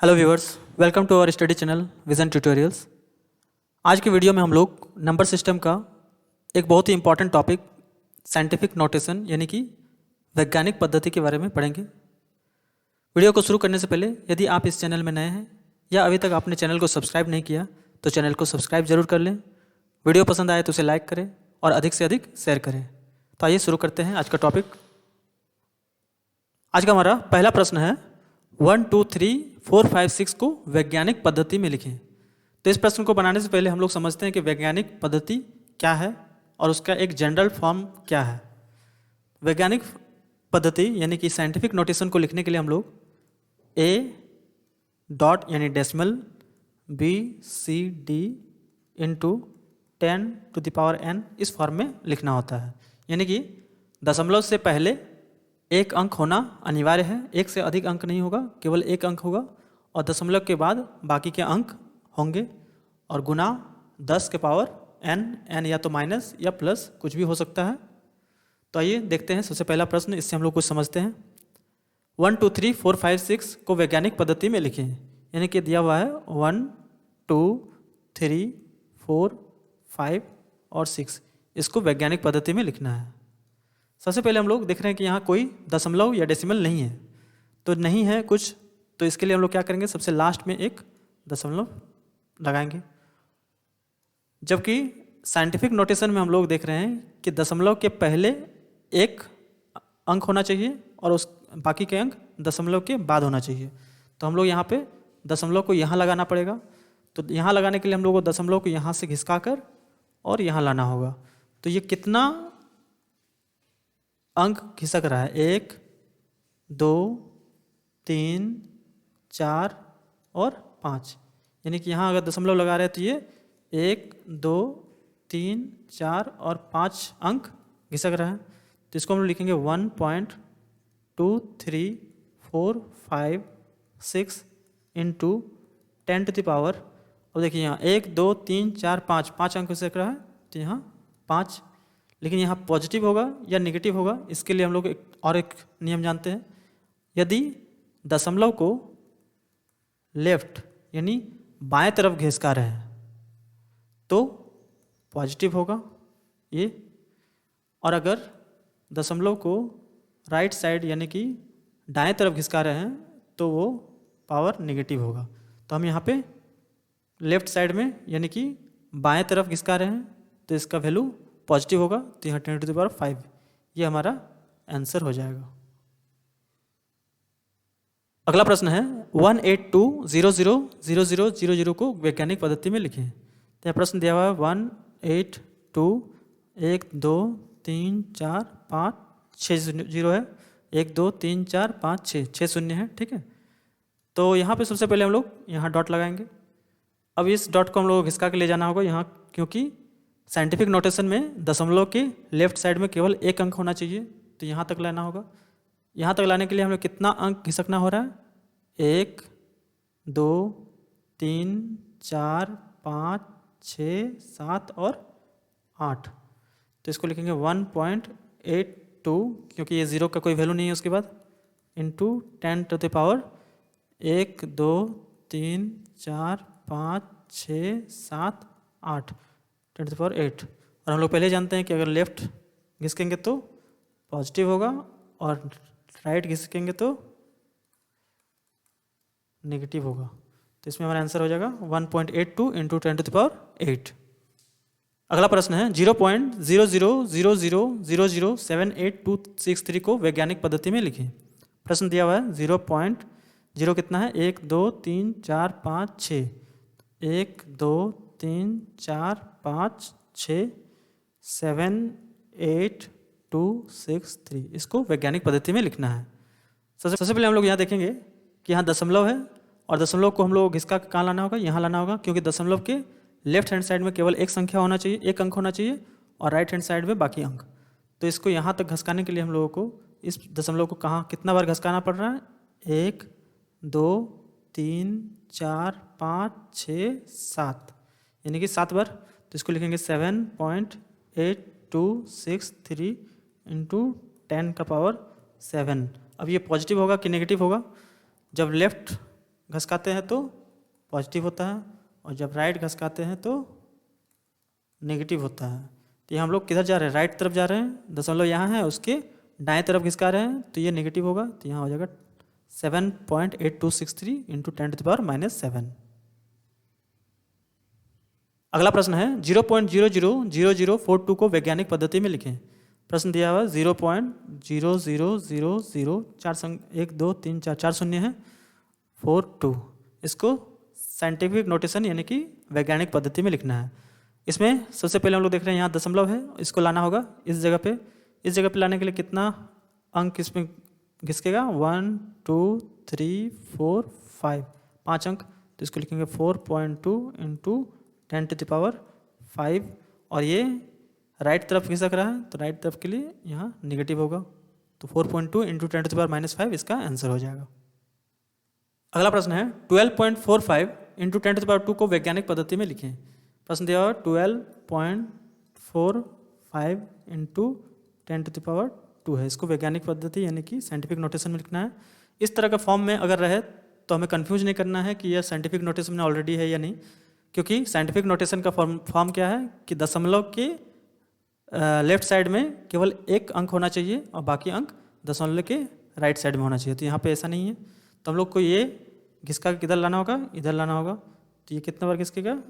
Hello viewers, welcome to our study channel Vision tutorials. आज की video में हम लोग नंबर सिस्टम का एक बहुत ही इंपॉर्टेंट टॉपिक साइंटिफिक नोटेशन यानी कि वैज्ञानिक पद्धति के बारे में पढ़ेंगे। वीडियो को शुरू करने से पहले यदि आप इस चैनल में नए हैं या अभी तक आपने चैनल को सब्सक्राइब नहीं किया तो चैनल को सब्सक्राइब जरूर कर लें। वीडियो पसंद आए तो उसे लाइक करें और अधिक से अधिक शेयर करें। तो आइए शुरू करते हैं आज का टॉपिक। आज का हमारा पहला प्रश्न है 1, 2, 3, 4, 5, 6 को वैज्ञानिक पद्धति में लिखें। तो इस प्रश्न को बनाने से पहले हम लोग समझते हैं कि वैज्ञानिक पद्धति क्या है और उसका एक जनरल फॉर्म क्या है। वैज्ञानिक पद्धति यानी कि साइंटिफिक नोटेशन को लिखने के लिए हम लोग ए डॉट यानी decimal B C D into 10⁻n इस फॉर्म में लिखना होता है। यानी कि दशमलव से पहले एक अंक होना अनिवार्य है, एक से अधिक अंक नहीं होगा, केवल एक अंक होगा और दशमलव के बाद बाकी के अंक होंगे और गुना 10 के पावर n या तो माइनस या प्लस कुछ भी हो सकता है। तो आइए देखते हैं सबसे पहला प्रश्न, इससे हम लोग कुछ समझते हैं। 1, 2, 3, 4, 5, 6 को वैज्ञानिक पद्धति में लिखें। यानी कि दिया हुआ है 1, 2, 3, 4, 5 और 6, इसको वैज्ञानिक पद्धति में लिखना है। सबसे पहले हम लोग देख रहे हैं कि यहाँ कोई दशमलव या डेसिमल नहीं है, तो नहीं है कुछ, तो इसके लिए हम लोग क्या करेंगे, सबसे लास्ट में एक दशमलव लगाएंगे। जबकि साइंटिफिक नोटेशन में हम लोग देख रहे हैं कि दशमलव के पहले एक अंक होना चाहिए और उस बाकी के अंक दशमलव के बाद होना चाहिए। तो हम लोग यहाँ पे दशमलव को यहाँ लगाना पड़ेगा। तो यहाँ लगाने के लिए हम लोग को दशमलव को यहाँ से घिसका कर और यहाँ लाना होगा। तो ये कितना अंक खिसक रहा है, 1, 2, 3, 4 और 5। यानी कि यहाँ अगर दशमलव लगा रहे हैं तो ये 1, 2, 3, 4 और 5 अंक घिसक रहा है। तो इसको हम लिखेंगे 1.2345 इंटू 10⁻। और देखिए यहाँ 1, 2, 3, 4, 5 अंक घिसक रहा है, तो यहाँ 5। लेकिन यहाँ पॉजिटिव होगा या नेगेटिव होगा, इसके लिए हम लोग एक नियम जानते हैं। यदि दशमलव को लेफ्ट यानी बाएं तरफ घिसका रहे हैं तो पॉजिटिव होगा ये, और अगर दशमलव को राइट साइड यानी कि दाएं तरफ घिसका रहे हैं तो वो पावर नेगेटिव होगा। तो हम यहाँ पे लेफ्ट साइड में यानी कि बाएं तरफ घिसका रहे हैं तो इसका वैल्यू पॉजिटिव होगा, तो यहाँ 10⁵ ये हमारा आंसर हो जाएगा। अगला प्रश्न है 182000000 को वैज्ञानिक पद्धति में लिखें। तो यह प्रश्न दिया हुआ है 182 1 2 3 4 5 6 0 है, 1 2 3 4 5 6 शून्य है, ठीक है। तो यहाँ पे सबसे पहले हम लोग यहाँ डॉट लगाएंगे। अब इस डॉट को हम लोग घिसका के ले जाना होगा यहाँ, क्योंकि साइंटिफिक नोटेशन में दशमलव के लेफ्ट साइड में केवल एक अंक होना चाहिए, तो यहाँ तक लाना होगा। यहाँ तक लाने के लिए हमें कितना अंक घिसकना हो रहा है, 1, 2, 3, 4, 5, 6, 7 और 8। तो इसको लिखेंगे 1.82, क्योंकि ये जीरो का कोई वैल्यू नहीं है उसके बाद, इंटू 10⁻। 1, 2, 3, 4, 5, 6, 7, 8 10⁸। और हम लोग पहले जानते हैं कि अगर लेफ्ट घिसकेंगे तो पॉजिटिव होगा और राइट घिसकेंगे तो नेगेटिव होगा। तो इसमें हमारा आंसर हो जाएगा 1.82 इंटू 10⁸। अगला प्रश्न है 0.000000788263 को वैज्ञानिक पद्धति में लिखें। प्रश्न दिया हुआ है 0.0 कितना है, 1, 2, 3, 4, 5, 6, 1, 2, 3, 4, 5, 6, 7, 8, 2, 6, 3, इसको वैज्ञानिक पद्धति में लिखना है। सबसे पहले हम लोग यहाँ देखेंगे कि यहाँ दशमलव है और दशमलव को हम लोग घिसका कहाँ लाना होगा, यहाँ लाना होगा, क्योंकि दशमलव के लेफ्ट हैंड साइड में केवल एक संख्या होना चाहिए, एक अंक होना चाहिए, और राइट हैंड साइड में बाकी अंक। तो इसको यहाँ तक घसकाने के लिए हम लोगों को इस दशमलव को कहाँ कितना बार घसकाना पड़ रहा है, 1, 2, 3, 4, 5, 6, 7, यानी कि 7 बार। तो इसको लिखेंगे 7.8263 इंटू 10⁻7। अब ये पॉजिटिव होगा कि नेगेटिव होगा, जब लेफ्ट घसकाते हैं तो पॉजिटिव होता है और जब राइट घसकाते हैं तो नेगेटिव होता है। तो ये हम लोग किधर जा रहे हैं, राइट तरफ जा रहे हैं, दशमलव यहाँ है, उसके दाएं तरफ घिसका रहे हैं तो ये नेगेटिव होगा। तो यहाँ हो जाएगा 7.8263 इंटू 10⁻⁻7। अगला प्रश्न है 0.000042 को वैज्ञानिक पद्धति में लिखें। प्रश्न दिया हुआ 0.0000 1 2 3 4 शून्य है 42, इसको साइंटिफिक नोटेशन यानी कि वैज्ञानिक पद्धति में लिखना है। इसमें सबसे पहले हम लोग देख रहे हैं यहाँ दशमलव है, इसको लाना होगा इस जगह पे। इस जगह पे लाने के लिए कितना अंक इसमें घिसकेगा, 1 2 3 4 5, 5 अंक। तो इसको लिखेंगे 4.2 इंटू 10⁻⁵ और ये राइट तरफ घिसक रहा है तो राइट तरफ के लिए यहाँ नेगेटिव होगा। तो 4.2 इंटू 10⁻⁵ इसका आंसर हो जाएगा। अगला प्रश्न है 12.45 इंटू 10⁻² को वैज्ञानिक पद्धति में लिखें। प्रश्न दिया हुआ 12.45 इंटू 10⁻² है, इसको वैज्ञानिक पद्धति यानी कि साइंटिफिक नोटेशन में लिखना है। इस तरह का फॉर्म में अगर रहे तो हमें कंफ्यूज नहीं करना है कि यह साइंटिफिक नोटेशन में ऑलरेडी है या नहीं, क्योंकि साइंटिफिक नोटेशन का फॉर्म क्या है कि दशमलव के लेफ्ट साइड में केवल एक अंक होना चाहिए और बाकी अंक दशमलव के राइट साइड में होना चाहिए। तो यहाँ पे ऐसा नहीं है, तो हम लोग को ये घिसका किधर लाना होगा, इधर लाना होगा। तो ये कितना बार घिसकेगा,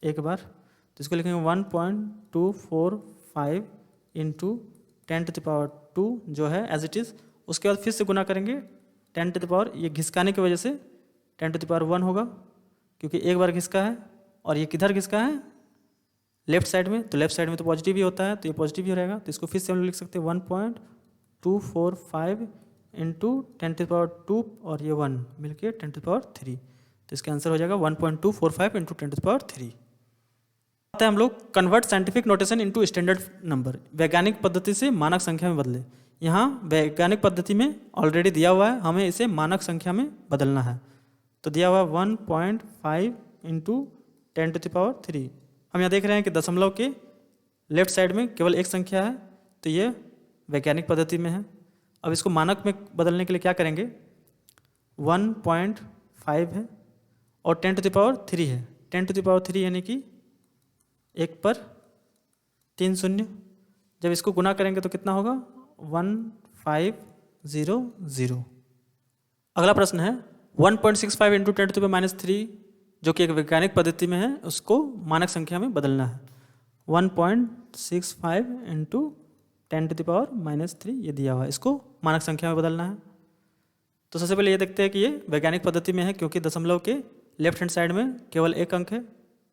एक बार। तो इसको लिखेंगे 1.245 इंटू 10⁻² जो है एज इट इज़। उसके बाद फिर से गुना करेंगे 10⁻, ये घिसकाने की वजह से 10⁻1 होगा क्योंकि एक बार घिसका है। और ये किधर घिसका है, लेफ्ट साइड में, तो लेफ्ट साइड में तो पॉजिटिव ही होता है, तो ये पॉजिटिव ही रहेगा। तो इसको फिर से हम लोग लिख सकते हैं 1.245 इंटू 10⁻² और ये 1 मिलके 10⁻3। तो इसका आंसर हो जाएगा 1.245 इंटू 10⁻3। आते हैं हम लोग convert scientific notation into standard number, वैज्ञानिक पद्धति से मानक संख्या में बदले। यहाँ वैज्ञानिक पद्धति में ऑलरेडी दिया हुआ है, हमें इसे मानक संख्या में बदलना है। तो दिया हुआ 1.5 इंटू 10⁻3। हम यहाँ देख रहे हैं कि दशमलव के लेफ्ट साइड में केवल एक संख्या है, तो ये वैज्ञानिक पद्धति में है। अब इसको मानक में बदलने के लिए क्या करेंगे, 1.5 है और 10⁻3 है। 10⁻3 यानी कि 1 पर 3 शून्य, जब इसको गुना करेंगे तो कितना होगा, 1500। अगला प्रश्न है 1.65 इंटू 10⁻³ जो कि एक वैज्ञानिक पद्धति में है, उसको मानक संख्या में बदलना है। 1.65 इंटू 10⁻³ ये दिया हुआ है, इसको मानक संख्या में बदलना है। तो सबसे पहले ये देखते हैं कि ये वैज्ञानिक पद्धति में है, क्योंकि दशमलव के लेफ्ट हैंड साइड में केवल एक अंक है,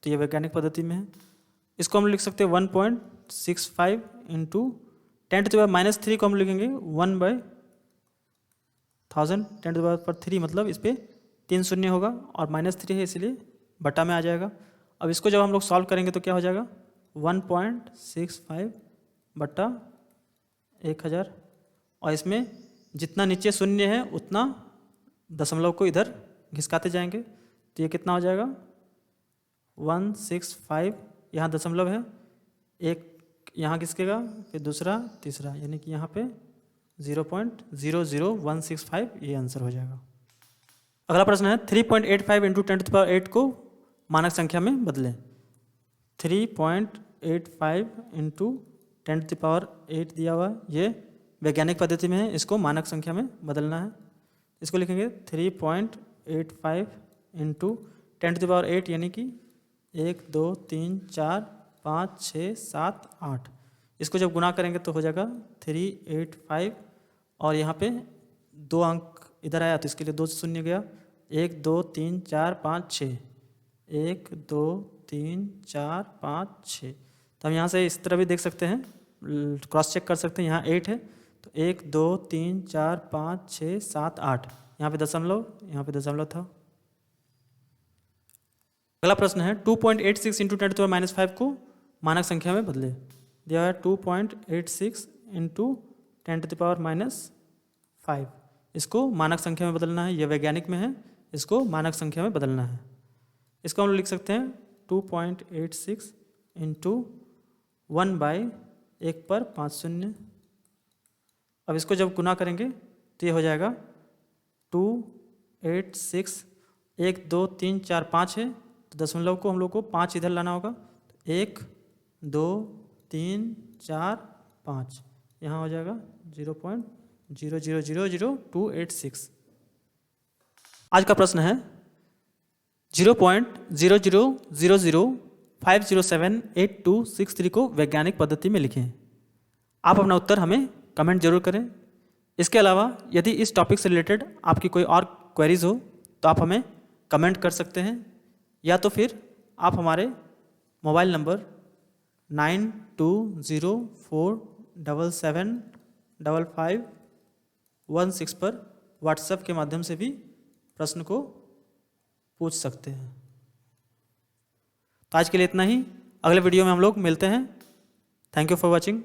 तो ये वैज्ञानिक पद्धति में है। इसको हम लिख सकते हैं 1.65 इंटू 10⁻³ को हम लिखेंगे 1/1000। 10⁻³ मतलब इस पर 3 शून्य होगा और -3 है इसलिए बटा में आ जाएगा। अब इसको जब हम लोग सॉल्व करेंगे तो क्या हो जाएगा, 1.65 बटा 1000 और इसमें जितना नीचे शून्य है उतना दशमलव को इधर घिसकाते जाएंगे। तो ये कितना हो जाएगा, 165, यहाँ दशमलव है, एक यहाँ घिसकेगा, फिर दूसरा तीसरा, यानी कि यहाँ पे 0.00165 ये आंसर हो जाएगा। अगला प्रश्न है 3.85 इंटू 10⁸ को मानक संख्या में बदलें। 3.85 इंटू 10⁸ दिया हुआ, ये वैज्ञानिक पद्धति में है, इसको मानक संख्या में बदलना है। इसको लिखेंगे 3.85 इंटू 10⁸ यानी कि 1 2 3 4 5 6 7 8। इसको जब गुना करेंगे तो हो जाएगा 385 और यहाँ पे 2 अंक इधर आया तो इसके लिए 2 शून्य गया, 1 2 3 4 5 6, 1 2 3 4 5 6। तो हम यहाँ से इस तरह भी देख सकते हैं, क्रॉस चेक कर सकते हैं, यहाँ 8 है तो 1 2 3 4 5 6 7 8, यहाँ पे दशमलव, यहाँ पे दशमलव था। अगला प्रश्न है 2.86 इंटू 10⁻⁵ को मानक संख्या में बदले। दिया है 2.86 इंटू 10⁻⁵, इसको मानक संख्या में बदलना है, यह वैज्ञानिक में है, इसको मानक संख्या में बदलना है। इसको हम लोग लिख सकते हैं 2.86 इंटू 1/1 पर 5 शून्य। अब इसको जब गुना करेंगे तो ये हो जाएगा 286 1 2 3 4 5 है, तो दशमलव को हम लोग को 5 इधर लाना होगा। 1 2 3 4 5, यहाँ हो जाएगा 0.0000286। आज का प्रश्न है 0.0000507826 को वैज्ञानिक पद्धति में लिखें। आप अपना उत्तर हमें कमेंट जरूर करें। इसके अलावा यदि इस टॉपिक से रिलेटेड आपकी कोई और क्वेरीज हो तो आप हमें कमेंट कर सकते हैं, या तो फिर आप हमारे मोबाइल नंबर 9204775516 पर व्हाट्सएप के माध्यम से भी प्रश्न को पूछ सकते हैं। तो आज के लिए इतना ही। अगले वीडियो में हम लोग मिलते हैं। Thank you for watching.